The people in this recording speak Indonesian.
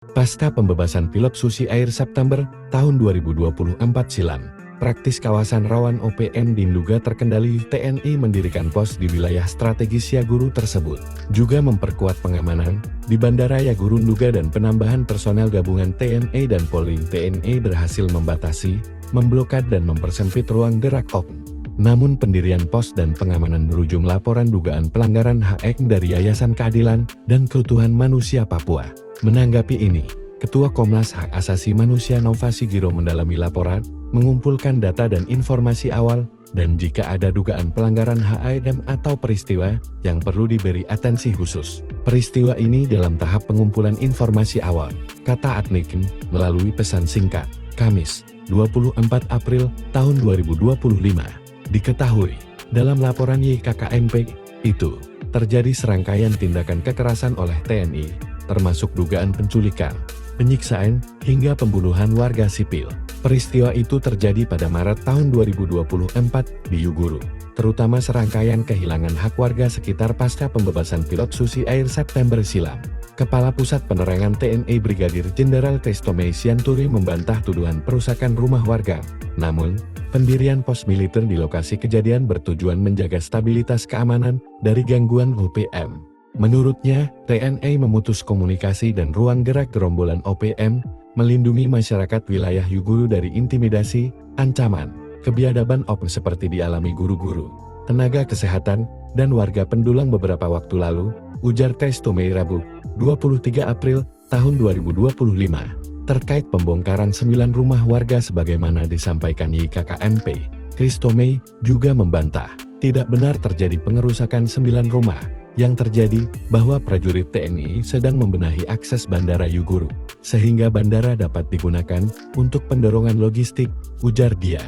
Pasca pembebasan pilot Susi Air September tahun 2024 silam, praktis kawasan rawan OPM di Nduga terkendali. TNI mendirikan pos di wilayah strategis Yaguru tersebut, juga memperkuat pengamanan di Bandara Yaguru Nduga dan penambahan personel gabungan TNI dan Polri. TNI berhasil membatasi, memblokade dan mempersempit ruang gerak OPM. Namun pendirian pos dan pengamanan berujung laporan dugaan pelanggaran HAM dari Yayasan Keadilan dan Keutuhan Manusia Papua. Menanggapi ini, Ketua Komnas Hak Asasi Manusia Nova Sigiro mendalami laporan, mengumpulkan data dan informasi awal, dan jika ada dugaan pelanggaran HAM atau peristiwa yang perlu diberi atensi khusus. Peristiwa ini dalam tahap pengumpulan informasi awal, kata Adniken melalui pesan singkat, Kamis, 24 April tahun 2025. Diketahui, dalam laporan YKKMP itu, terjadi serangkaian tindakan kekerasan oleh TNI, termasuk dugaan penculikan, penyiksaan, hingga pembunuhan warga sipil. Peristiwa itu terjadi pada Maret tahun 2024 di Yuguru, terutama serangkaian kehilangan hak warga sekitar pasca pembebasan pilot Susi Air September silam. Kepala Pusat Penerangan TNI Brigadir Jenderal Christomei Sianturi membantah tuduhan perusakan rumah warga. Namun, pendirian pos militer di lokasi kejadian bertujuan menjaga stabilitas keamanan dari gangguan OPM. Menurutnya, TNI memutus komunikasi dan ruang gerak gerombolan OPM, melindungi masyarakat wilayah Yuguru dari intimidasi, ancaman, kebiadaban OPM seperti dialami guru-guru, tenaga kesehatan, dan warga pendulang beberapa waktu lalu, ujar Christomei Rabu, 23 April tahun 2025. Terkait pembongkaran 9 rumah warga sebagaimana disampaikan YKKMP, Christomei juga membantah, tidak benar terjadi pengerusakan 9 rumah. Yang terjadi, bahwa prajurit TNI sedang membenahi akses Bandara Yuguru, sehingga bandara dapat digunakan untuk pendorongan logistik, ujar dia.